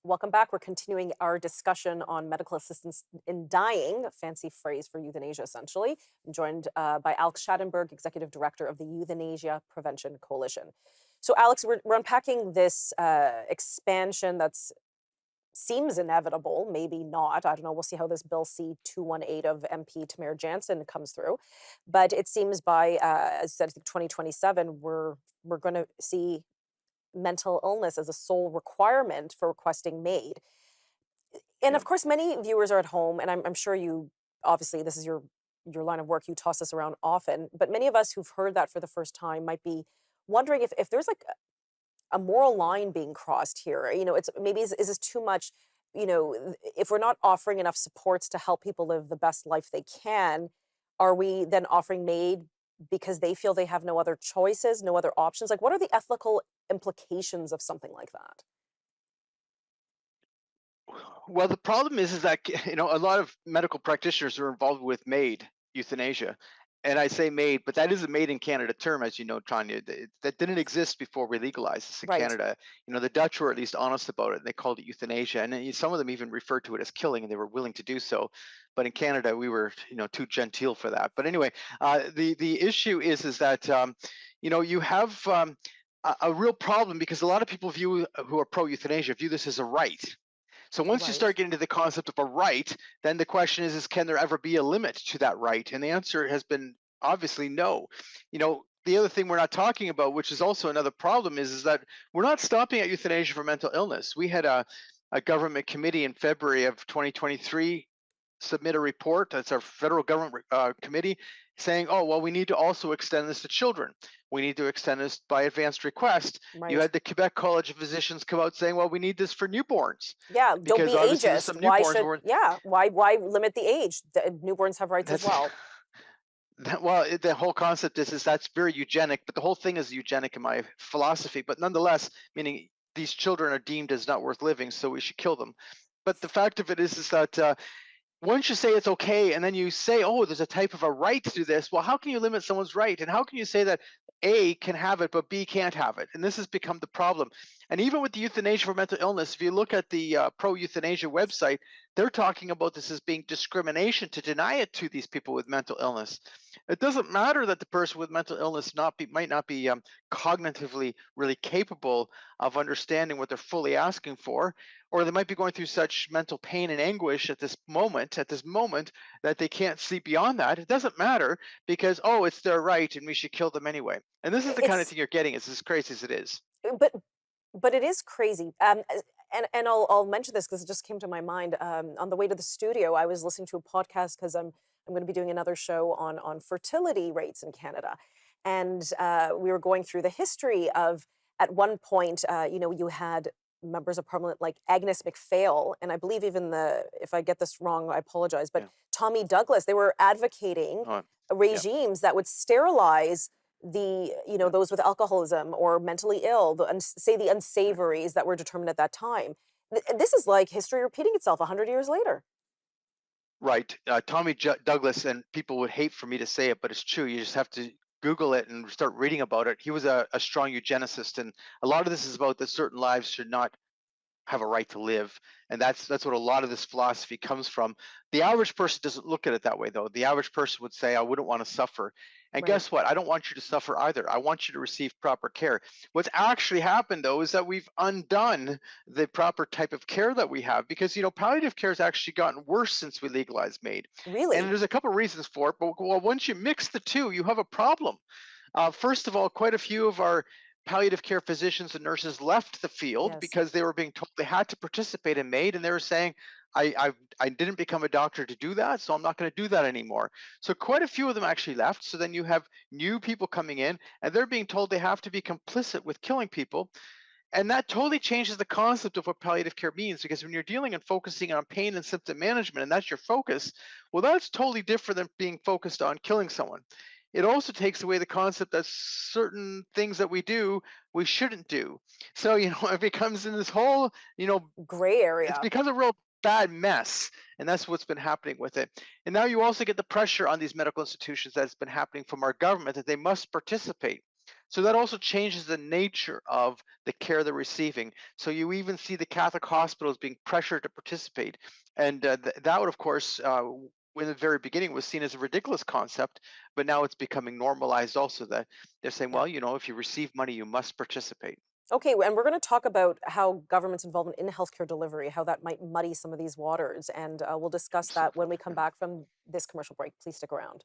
Welcome back. We're continuing our discussion on medical assistance in dying, a fancy phrase for euthanasia, essentially. I'm joined by Alex Schadenberg, Executive Director of the Euthanasia Prevention Coalition. So, Alex, we're unpacking this expansion that's seems inevitable, maybe not. I don't know. We'll see how this Bill C-218 of MP Tamara Jansen comes through. But it seems by, as I said, I think 2027, we're going to see mental illness as a sole requirement for requesting MAID. And Yeah. of course, many viewers are at home, and I'm sure you, obviously, this is your line of work. You toss this around often, but many of us who've heard that for the first time might be wondering if there's like a moral line being crossed here. It's maybe is this too much? If we're not offering enough supports to help people live the best life they can, are we then offering MAID because they feel they have no other choices, no other options? Like, what are the ethical implications of something like that? Well, the problem is that a lot of medical practitioners are involved with MAID euthanasia, and I say MAID, but that is a made in Canada term, as you know, Tanya. That didn't exist before we legalized this in Right. Canada. The Dutch were at least honest about it. And they called it euthanasia, and some of them even referred to it as killing, and they were willing to do so. But in Canada, we were too genteel for that. But anyway, the issue is that you have a real problem because a lot of people who are pro euthanasia view this as a right. So once you Right. start getting to the concept of a right, then the question is can there ever be a limit to that right? And the answer has been obviously no. The other thing we're not talking about, which is also another problem, is that we're not stopping at euthanasia for mental illness. We had a government committee in February of 2023 submit a report. That's our federal government committee saying, oh, well, we need to also extend this to children. We need to extend this by advanced request. You Right. had the Quebec College of Physicians come out saying, well, we need this for newborns Yeah, don't because be obviously there's ageist. some newborns who are Why limit the age? Newborns have rights as that's well. the whole concept is that's very eugenic, but the whole thing is eugenic in my philosophy. But nonetheless, meaning these children are deemed as not worth living, so we should kill them. But the fact of it is that once you say it's okay and then you say, oh, there's a type of a right to do this, well, how can you limit someone's right? And how can you say that A can have it, but B can't have it? And this has become the problem. And even with the euthanasia for mental illness, if you look at the pro euthanasia website, they're talking about this as being discrimination to deny it to these people with mental illness. It doesn't matter that the person with mental illness might not be cognitively really capable of understanding what they're fully asking for, or they might be going through such mental pain and anguish at this moment that they can't see beyond that. It doesn't matter because it's their right and we should kill them anyway. And this is the kind of It's thing you're getting. It's as crazy as it is. but it is crazy. And I'll mention this because it just came to my mind. On the way to the studio, I was listening to a podcast because I'm going to be doing another show on fertility rates in Canada, and we were going through the history of at one point, you had members of parliament like Agnes MacPhail, and I believe even if I get this wrong, I apologize, but Yeah. Tommy Douglas, they were advocating Oh, yeah. regimes that would sterilize Yeah. those with alcoholism or mentally ill, say the Right. unsavories that were determined at that time. This is like history repeating itself 100 years later. Right. Douglas, and people would hate for me to say it, but it's true. You just have to Google it and start reading about it. He was a strong eugenicist, and a lot of this is about that certain lives should not have a right to live, and that's what a lot of this philosophy comes from. The average person doesn't look at it that way, though. The average person would say, I wouldn't want to suffer. And Right. guess what? I don't want you to suffer either. I want you to receive proper care. What's actually happened, though, is that we've undone the proper type of care that we have because palliative care has actually gotten worse since we legalized MAID. And Really? there's a couple of reasons for it, but well, once you mix the two, you have a problem. First of all, quite a few of our palliative care physicians and nurses left the field Yes. because they were being told they had to participate in MAID, and they were saying, I didn't become a doctor to do that, so I'm not going to do that anymore. So quite a few of them actually left. So then you have new people coming in, and they're being told they have to be complicit with killing people. And that totally changes the concept of what palliative care means because when you're dealing and focusing on pain and symptom management, and that's your focus, well, that's totally different than being focused on killing someone. It also takes away the concept that certain things that we do, we shouldn't do. So, it becomes in this whole, Gray it's area. become a real bad mess. And that's what's been happening with it. And now you also get the pressure on these medical institutions that's been happening from our government that they must participate. So that also changes the nature of the care they're receiving. So you even see the Catholic hospitals being pressured to participate, and that would, of course, in the very beginning was seen as a ridiculous concept, but now it's becoming normalized. Also, that they're saying, Yeah. well, if you receive money, you must participate. Okay, and we're going to talk about how government's involvement in healthcare delivery, how that might muddy some of these waters, and we'll discuss that when we come Yeah. back from this commercial break. Please stick around.